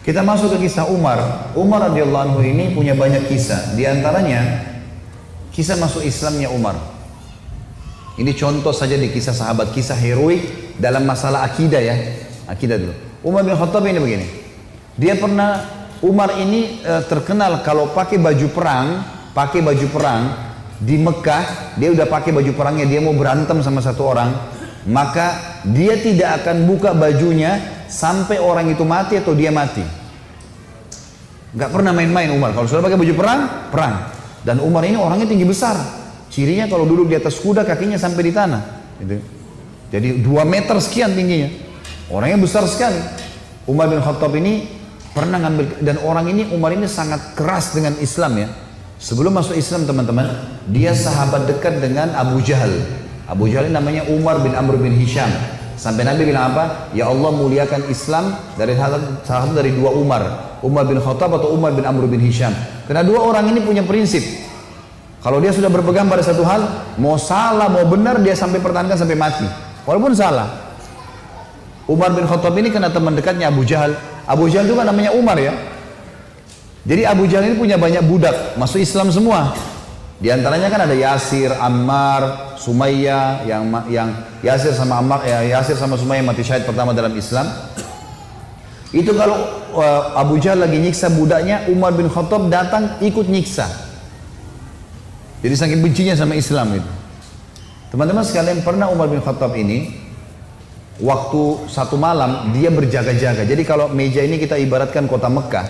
Kita masuk ke kisah Umar. Umar radhiyallahu anhu ini punya banyak kisah. Di antaranya kisah masuk Islamnya Umar. Ini contoh saja di kisah sahabat, kisah heroik dalam masalah akidah ya. Akidah dulu. Umar bin Khattab ini begini. Dia pernah, Umar ini terkenal kalau pakai baju perang di Mekah, dia udah pakai baju perangnya, dia mau berantem sama satu orang, maka dia tidak akan buka bajunya sampai orang itu mati atau dia mati. Nggak pernah main-main Umar. Kalau sudah pakai baju perang, perang. Dan Umar ini orangnya tinggi besar. Cirinya kalau duduk di atas kuda kakinya sampai di tanah. Gitu. Jadi 2 meter sekian tingginya. Orangnya besar sekali. Umar bin Khattab ini pernah ngambil, dan orang ini, Umar ini sangat keras dengan Islam ya. Sebelum masuk Islam teman-teman, dia sahabat dekat dengan Abu Jahal. Abu Jahal ini namanya Umar bin Amr bin Hisham. Sampai Nabi bilang apa? Ya Allah muliakan Islam dari salah satu dari 2 Umar. Umar bin Khattab atau Umar bin Amr bin Hisham. Karena 2 orang ini punya prinsip. Kalau dia sudah berpegang pada satu hal, mau salah mau benar dia sampai pertahankan sampai mati. Walaupun salah. Umar bin Khattab ini kena teman dekatnya Abu Jahal. Abu Jahal juga namanya Umar ya. Jadi Abu Jahal ini punya banyak budak, masuk Islam semua. Di antaranya kan ada Yasir, Ammar, Sumayyah, yang Yasir sama Ammar, Yasir sama Sumayyah mati syahid pertama dalam Islam. Itu kalau Abu Jahal lagi nyiksa budaknya, Umar bin Khattab datang ikut nyiksa. Jadi saking bencinya sama Islam itu. Teman-teman sekalian, pernah Umar bin Khattab ini waktu satu malam dia berjaga-jaga. Jadi kalau meja ini kita ibaratkan kota Mekah,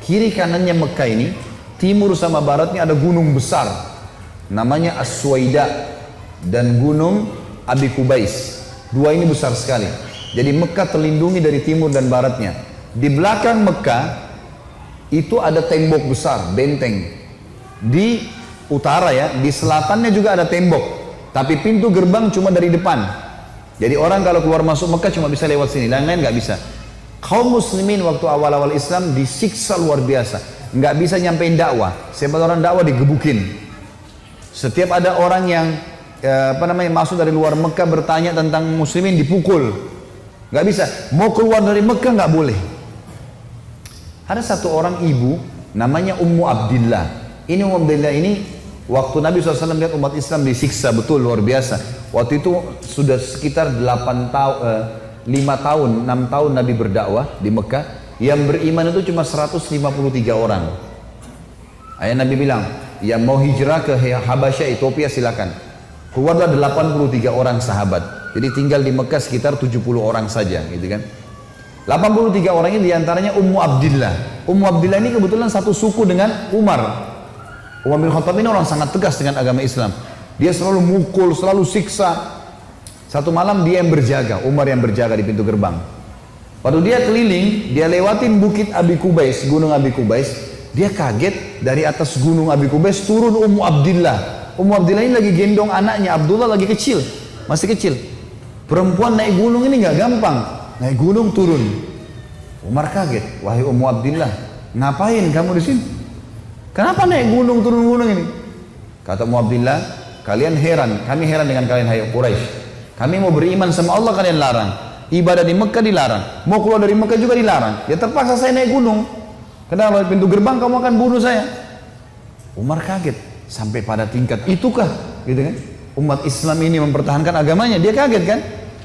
kiri kanannya Mekah ini, timur sama baratnya ada gunung besar namanya As-Suwaida dan gunung Abi Kubais. 2 ini besar sekali. Jadi Mekah terlindungi dari timur dan baratnya. Di belakang Mekah itu ada tembok besar, benteng. Di utara ya, di selatannya juga ada tembok, tapi pintu gerbang cuma dari depan. Jadi orang kalau keluar masuk Mekah cuma bisa lewat sini, lain-lain nggak bisa. Kaum muslimin waktu awal-awal Islam disiksa luar biasa. Nggak bisa nyampein dakwah. Siapa orang dakwah digebukin. Setiap ada orang yang masuk dari luar Mekah bertanya tentang muslimin dipukul. Nggak bisa. Mau keluar dari Mekah nggak boleh. Ada satu orang ibu namanya Ummu Abdillah. Ini Ummu Abdillah ini waktu Nabi SAW lihat umat Islam disiksa betul luar biasa. Waktu itu sudah sekitar 5 tahun, 6 tahun Nabi berdakwah di Mekah. Yang beriman itu cuma 153 orang. Ayah Nabi bilang, yang mau hijrah ke Habasyah, Ethiopia silakan. Keluarlah 83 orang sahabat. Jadi tinggal di Mekah sekitar 70 orang saja, gitu kan. 83 orang ini diantaranya Ummu Abdillah. Ummu Abdillah ini kebetulan satu suku dengan Umar. Umar bin Khattab ini orang sangat tegas dengan agama Islam. Dia selalu mukul, selalu siksa. Satu malam dia yang berjaga, Umar yang berjaga di pintu gerbang. Waktu dia keliling, dia lewatin bukit Abi Kubais, gunung Abi Kubais. Dia kaget, dari atas gunung Abi Kubais turun Ummu Abdillah. Ummu Abdillah ini lagi gendong anaknya, Abdullah lagi kecil, masih kecil. Perempuan naik gunung ini nggak gampang, naik gunung turun. Umar kaget, wahai Ummu Abdillah, ngapain kamu di sini? Kenapa naik gunung turun gunung ini? Kata Ummu Abdillah, kalian heran, kami heran dengan kalian hai Quraisy. Kami mau beriman sama Allah, kalian larang. Ibadah di Mekah dilarang, mau keluar dari Mekah juga dilarang. Ya terpaksa saya naik gunung. Karena kalau pintu gerbang kamu akan bunuh saya. Umar kaget sampai pada tingkat itukah, gitu kan? Umat Islam ini mempertahankan agamanya, dia kaget kan?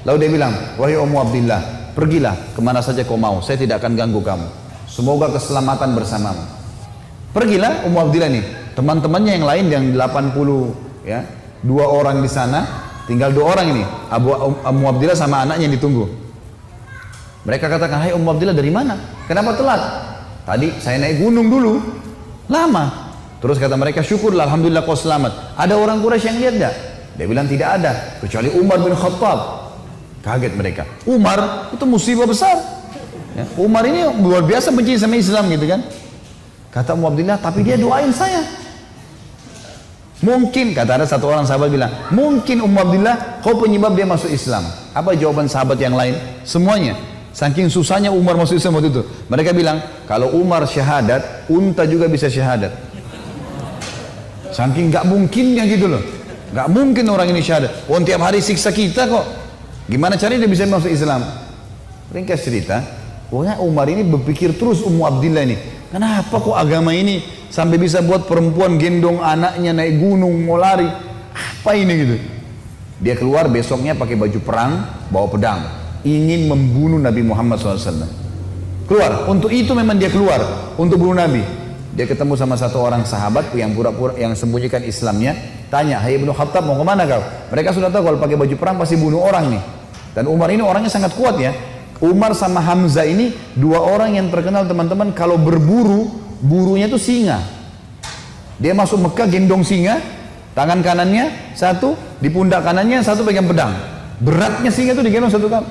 Lalu dia bilang, wahai Ummu Abdillah, pergilah kemana saja kau mau, saya tidak akan ganggu kamu. Semoga keselamatan bersamamu. Pergilah Ummu Abdillah nih, teman-temannya yang lain yang 80 ya, 2 orang di sana. Tinggal 2 orang ini, Ummu Abdillah sama anaknya yang ditunggu. Mereka katakan, hai Ummu Abdillah dari mana? Kenapa telat? Tadi saya naik gunung dulu, lama. Terus kata mereka, syukurlah, alhamdulillah kau selamat. Ada orang Quraisy yang lihat enggak? Dia bilang tidak ada, kecuali Umar bin Khattab. Kaget mereka. Umar itu musibah besar. Ya, Umar ini luar biasa benci sama Islam gitu kan. Kata Ummu Abdillah, tapi dia doain saya. Mungkin, kata ada satu orang sahabat bilang, mungkin Ummu Abdillah kau penyebab dia masuk Islam. Apa jawaban sahabat yang lain? Semuanya. Saking susahnya Umar masuk Islam waktu itu. Mereka bilang, kalau Umar syahadat, unta juga bisa syahadat. Saking gak mungkinnya gitu loh. Gak mungkin orang ini syahadat. Tiap hari siksa kita kok. Gimana caranya dia bisa masuk Islam? Ringkas cerita, Pokoknya Umar ini berpikir terus Ummu Abdillah ini. Kenapa kok agama ini sampai bisa buat perempuan gendong anaknya naik gunung mau lari? Apa ini gitu? Dia keluar besoknya pakai baju perang, bawa pedang, ingin membunuh Nabi Muhammad SAW. Keluar, untuk itu memang dia keluar, untuk bunuh Nabi. Dia ketemu sama satu orang sahabat yang pura-pura yang sembunyikan Islamnya, tanya, "Hai Ibnu Khattab, mau kemana kau?" Mereka sudah tahu kalau pakai baju perang pasti bunuh orang nih. Dan Umar ini orangnya sangat kuat ya. Umar sama Hamzah ini dua orang yang terkenal teman-teman kalau berburu, burunya itu singa. Dia masuk Mekah gendong singa, tangan kanannya satu, di pundak kanannya satu pegang pedang. Beratnya singa itu digendong satu kali.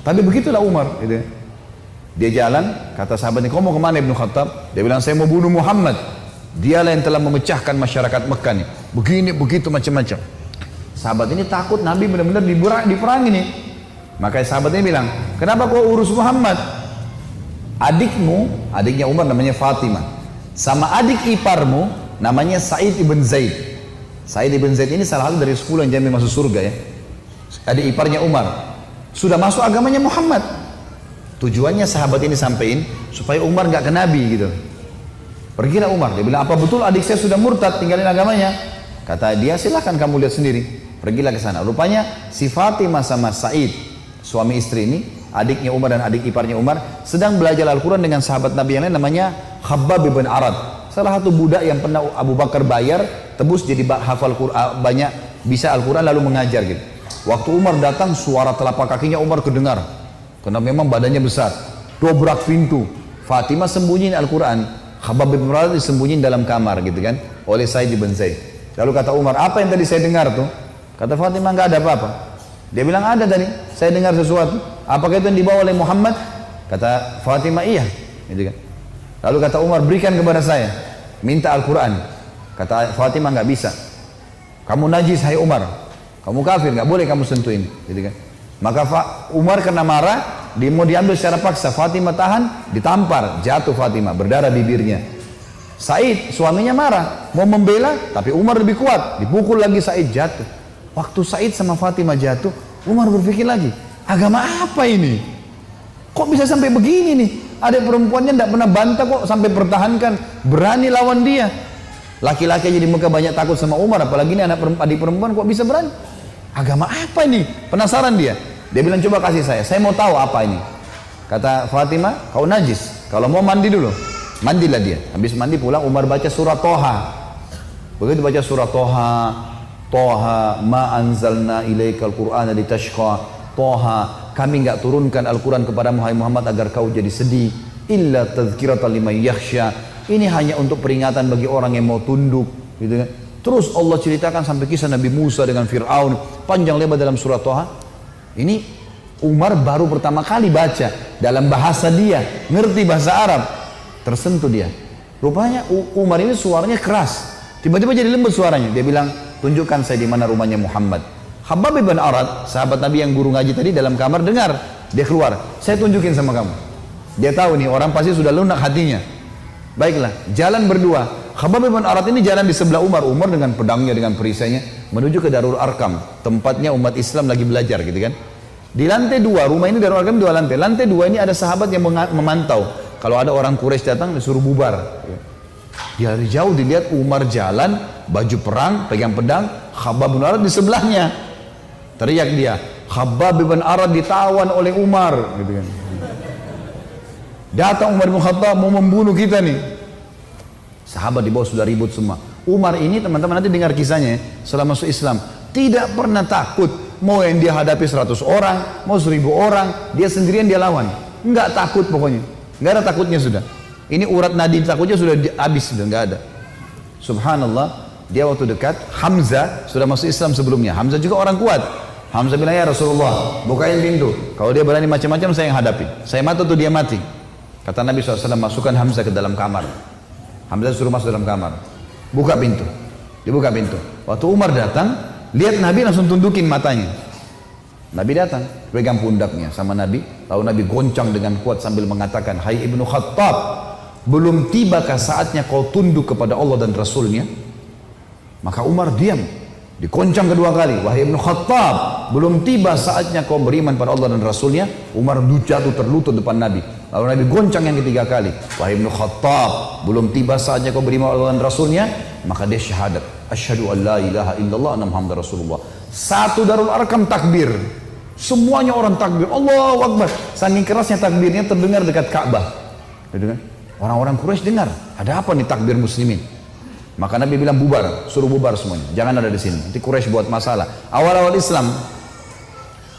Tapi begitulah Umar. Gitu. Dia jalan, kata sahabatnya, "Kau mau kemana Ibnu Khattab?" Dia bilang, "Saya mau bunuh Muhammad. Dialah yang telah memecahkan masyarakat Mekah nih. Begini, begitu, macam-macam." Sahabat ini takut Nabi benar-benar diperangi nih. Makanya sahabatnya bilang, "Kenapa kau urus Muhammad? Adikmu," adiknya Umar namanya Fatimah, "sama adik iparmu namanya Sa'id ibn Zaid." Sa'id ibn Zaid ini salah satu dari 10 yang jamin masuk surga ya. Adik iparnya Umar. Sudah masuk agamanya Muhammad. Tujuannya sahabat ini sampein supaya Umar nggak ke Nabi gitu. Pergilah Umar, dia bilang, "Apa betul adik saya sudah murtad tinggalin agamanya?" Kata dia, "Silahkan kamu lihat sendiri." Pergilah ke sana. Rupanya si Fatimah sama Sa'id, suami istri ini, adiknya Umar dan adik iparnya Umar, sedang belajar Al-Quran dengan sahabat Nabi yang lain namanya Khabbab bin Arad. Salah satu budak yang pernah Abu Bakar bayar, tebus jadi hafal Quran, banyak bisa Al-Quran lalu mengajar gitu. Waktu Umar datang, suara telapak kakinya Umar kedengar. Karena memang badannya besar, dobrak pintu. Fatimah sembunyiin Al-Quran, Khabbab bin Arad disembunyiin dalam kamar gitu kan, oleh Sa'id bin Zaid. Lalu kata Umar, "Apa yang tadi saya dengar tuh?" Kata Fatimah, "Nggak ada apa-apa." Dia bilang, "Ada tadi, saya dengar sesuatu." "Apakah itu yang dibawa oleh Muhammad?" Kata Fatimah, "Iya." Gitu kan. Lalu kata Umar, "Berikan kepada saya, minta Al-Quran." Kata Fatimah, "Nggak bisa. Kamu najis hai Umar, kamu kafir, nggak boleh kamu sentuhin." Gitu kan. Maka Umar kena marah, dia mau diambil secara paksa. Fatimah tahan, ditampar, jatuh Fatimah, berdarah bibirnya. Said, suaminya marah, mau membela, tapi Umar lebih kuat, dipukul lagi Said, jatuh. Waktu Said sama Fatimah jatuh, Umar berpikir lagi, agama apa ini? Kok bisa sampai begini nih? Ada perempuannya tidak pernah bantah kok sampai pertahankan, berani lawan dia. Laki-laki aja di Mekah banyak takut sama Umar, apalagi ini adik perempuan kok bisa berani? Agama apa ini? Penasaran dia. Dia bilang, "Coba kasih saya mau tahu apa ini." Kata Fatimah, "Kau najis, kalau mau mandi dulu." Mandilah dia. Habis mandi pulang, Umar baca surah Toha. Begitu baca surah Toha, Toha ma anzalna ilaikal qur'ana litashqa. Toha, kami enggak turunkan Al-Quran kepada Muhammad agar kau jadi sedih. Illa tadhkiratan liman yakhsha. Ini hanya untuk peringatan bagi orang yang mau tunduk, gitu kan. Terus Allah ceritakan sampai kisah Nabi Musa dengan Fir'aun, panjang lebar dalam surah Toha. Ini Umar baru pertama kali baca dalam bahasa dia, ngerti bahasa Arab, tersentuh dia. Rupanya Umar ini suaranya keras, tiba-tiba jadi lembut suaranya. Dia bilang, "Tunjukkan saya di mana rumahnya Muhammad." Khabbab bin Arad, sahabat Nabi yang guru ngaji tadi dalam kamar dengar, dia keluar, "Saya tunjukin sama kamu." Dia tahu nih orang pasti sudah lunak hatinya. Baiklah, jalan berdua. Khabbab bin Arad ini jalan di sebelah Umar. Umar dengan pedangnya, dengan perisainya menuju ke Darul Arkam, tempatnya umat Islam lagi belajar gitu kan. Di lantai 2, rumah ini Darul Arkam 2 lantai. Lantai 2 ini ada sahabat yang memantau. Kalau ada orang Quraisy datang disuruh bubar. Dia dari jauh dilihat Umar jalan, baju perang, pegang pedang, Khabbab bin Arad di sebelahnya. Teriak dia, "Khabbab bin Arad ditawan oleh Umar," gitu kan. Datang Umar bin Khattab mau membunuh kita nih. Sahabat di bawah sudah ribut semua. Umar ini teman-teman nanti dengar kisahnya setelah masuk Islam, tidak pernah takut. Mau yang dia hadapi 100 orang, mau 1000 orang, dia sendirian dia lawan. Enggak takut pokoknya. Enggak ada takutnya sudah. Ini urat nadi takutnya sudah habis, sudah enggak ada. Subhanallah, dia waktu dekat Hamzah sudah masuk Islam sebelumnya. Hamzah juga orang kuat. Hamzah bilang, "Ya Rasulullah, bukain pintu. Kalau dia berani macam-macam saya yang hadapi. Saya mati atau dia mati." Kata Nabi SAW, "Masukkan Hamzah ke dalam kamar." Hamzah suruh masuk dalam kamar. Buka pintu. Dibuka pintu. Waktu Umar datang, lihat Nabi langsung tundukin matanya. Nabi datang, pegang pundaknya sama Nabi. Lalu Nabi goncang dengan kuat sambil mengatakan, "Hai Ibnu Khattab, belum tibakah saatnya kau tunduk kepada Allah dan Rasulnya?" Maka Umar diam. Dikoncang kedua kali, wahai Ibnu Khattab, belum tiba saatnya kau beriman pada Allah dan Rasulnya. Umar jatuh terlutut depan Nabi. Lalu Nabi goncang yang ketiga kali, wahai Ibnu Khattab, belum tiba saatnya kau beriman pada Allah dan Rasulnya. Maka dia syahadat, asyhadu an la ilaha illallah anna Muhammad Rasulullah. Satu Darul Arqam takbir, semuanya orang takbir, Allahu Akbar. Saking kerasnya takbirnya terdengar dekat Ka'bah. Orang-orang Quraisy dengar, ada apa nih takbir muslimin? Maka Nabi bilang bubar, suruh bubar semuanya, jangan ada di sini. Nanti Quraisy buat masalah. Awal-awal Islam,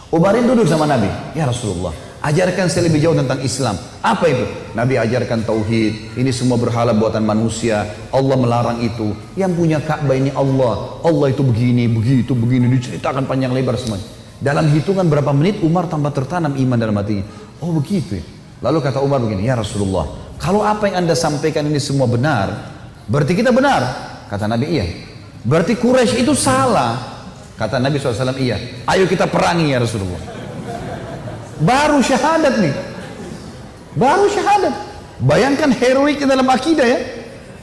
Umarin duduk sama Nabi, ya Rasulullah, ajarkan saya lebih jauh tentang Islam. Apa itu? Nabi ajarkan tauhid. Ini semua berhala buatan manusia. Allah melarang itu. Yang punya Ka'bah ini Allah. Allah itu begini, begitu, begini. Diceritakan panjang lebar semuanya. Dalam hitungan berapa menit Umar tambah tertanam iman dalam hatinya. Oh begitu ya. Lalu kata Umar begini, ya Rasulullah, kalau apa yang anda sampaikan ini semua benar, berarti kita benar. Kata Nabi, iya. Berarti Quraisy itu salah. Kata Nabi SAW, iya. Ayo kita perangi ya Rasulullah. Baru syahadat nih. Baru syahadat. Bayangkan heroiknya dalam akidah ya.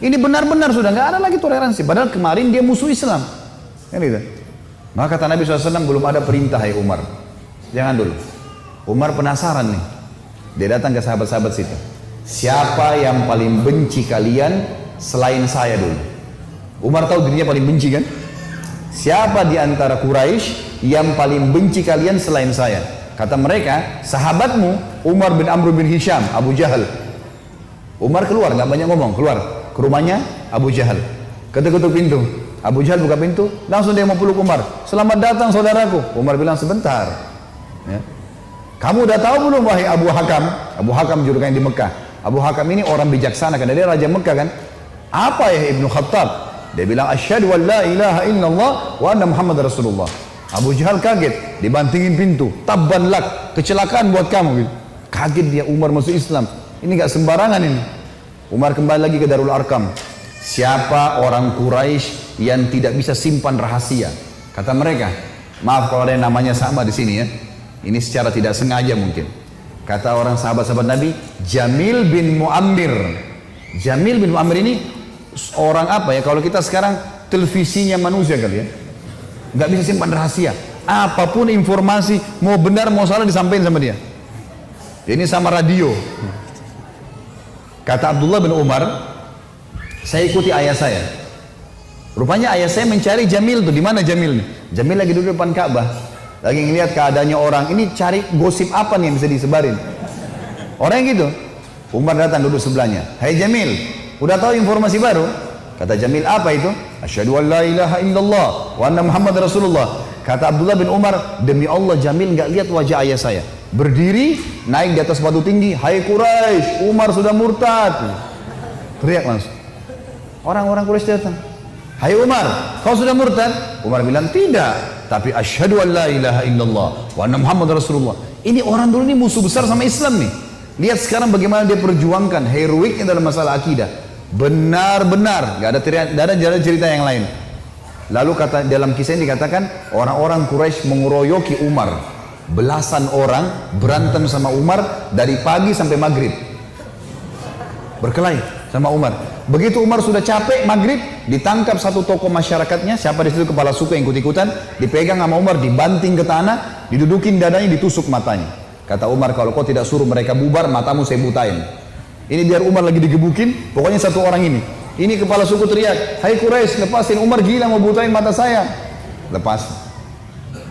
Ini benar-benar sudah nggak ada lagi toleransi. Padahal kemarin dia musuh Islam. Kan gitu. Maka kata Nabi SAW, belum ada perintah ya Umar. Jangan dulu. Umar penasaran nih. Dia datang ke sahabat-sahabat situ. Siapa yang paling benci kalian selain saya dulu? Umar tahu dirinya paling benci kan? Siapa di antara Quraisy yang paling benci kalian selain saya? Kata mereka, sahabatmu Umar bin Amr bin Hisham, Abu Jahal. Umar keluar, nggak banyak ngomong, keluar ke rumahnya Abu Jahal. Ketuk-ketuk pintu. Abu Jahal buka pintu, langsung dia mau peluk Umar. Selamat datang saudaraku. Umar bilang sebentar. Ya. Kamu udah tahu belum wahai Abu Hakam? Abu Hakam julukannya di Mekah. Abu Hakam ini orang bijaksana karena dia raja Mekah kan. Apa ya Ibnu Khattab? Dia bilang asyhadu an la ilaha illallah wa anna Muhammad Rasulullah. Abu Jahal kaget, dibantingin pintu. Tabban lak, kecelakaan buat kamu gitu. Kaget dia, Umar masuk Islam. Ini gak sembarangan ini. Umar kembali lagi ke Darul Arqam. Siapa orang Quraisy yang tidak bisa simpan rahasia? Kata mereka, maaf kalau ada yang namanya sama di sini ya. Ini secara tidak sengaja mungkin. Kata orang sahabat-sahabat Nabi, Jamil bin Muammir. Jamil bin Muammir ini orang apa ya? Kalau kita sekarang televisinya manusia kali ya. Nggak bisa simpan rahasia. Apapun informasi, mau benar mau salah disampaikan sama dia. Ini sama radio. Kata Abdullah bin Umar, saya ikuti ayah saya. Rupanya ayah saya mencari Jamil tuh. Di mana Jamil nih? Jamil lagi duduk depan Ka'bah. Lagi ngelihat keadaannya orang. Ini cari gosip apa nih yang bisa disebarin. Orang yang gitu. Umar datang duduk sebelahnya. Hai Jamil, udah tahu informasi baru? Kata Jamil, apa itu? Asyhadu an la ilaha illallah wa anna Muhammad Rasulullah. Kata Abdullah bin Umar, demi Allah Jamil nggak lihat wajah ayah saya. Berdiri, naik di atas batu tinggi. Hai Quraisy, Umar sudah murtad. Teriak langsung. Orang-orang Quraisy datang. Hai Umar, kau sudah murtad? Umar bilang, tidak. Tapi asyhadu an la ilaha illallah wa anna Muhammad Rasulullah. Ini orang dulu ini musuh besar sama Islam nih. Lihat sekarang bagaimana dia perjuangkan heroiknya dalam masalah akidah. Benar-benar, gak ada cerita yang lain. Lalu kata dalam kisah ini dikatakan orang-orang Quraisy mengeroyoki Umar. Belasan orang berantem sama Umar dari pagi sampai maghrib. Berkelahi sama Umar. Begitu Umar sudah capek maghrib, ditangkap satu tokoh masyarakatnya, siapa di situ kepala suku yang ikut-ikutan, dipegang sama Umar, dibanting ke tanah, didudukin dadanya, ditusuk matanya. Kata Umar, kalau kau tidak suruh mereka bubar, matamu saya butain. Ini biar Umar lagi digebukin, pokoknya satu orang ini. Ini kepala suku teriak, hai Quraisy, lepasin, Umar gila mau butain mata saya. Lepas.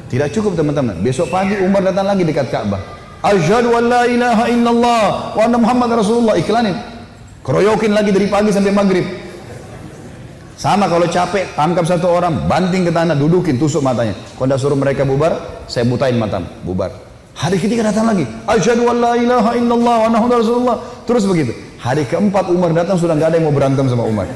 Tidak cukup teman-teman. Besok pagi Umar datang lagi dekat Ka'bah. Asyhadu an la ilaha illallah wa anna Muhammad Rasulullah. Iklanin. Keroyokin lagi dari pagi sampai maghrib. Sama kalau capek, tangkap satu orang, banting ke tanah, dudukin, tusuk matanya. Kalau tidak suruh mereka bubar, saya butain matamu. Bubar. Hari ketiga datang lagi. Asyhadu an la ilaha illallah wa anna Muhammad Rasulullah. Terus begitu. Hari keempat Umar datang sudah nggak ada yang mau berantem sama Umar.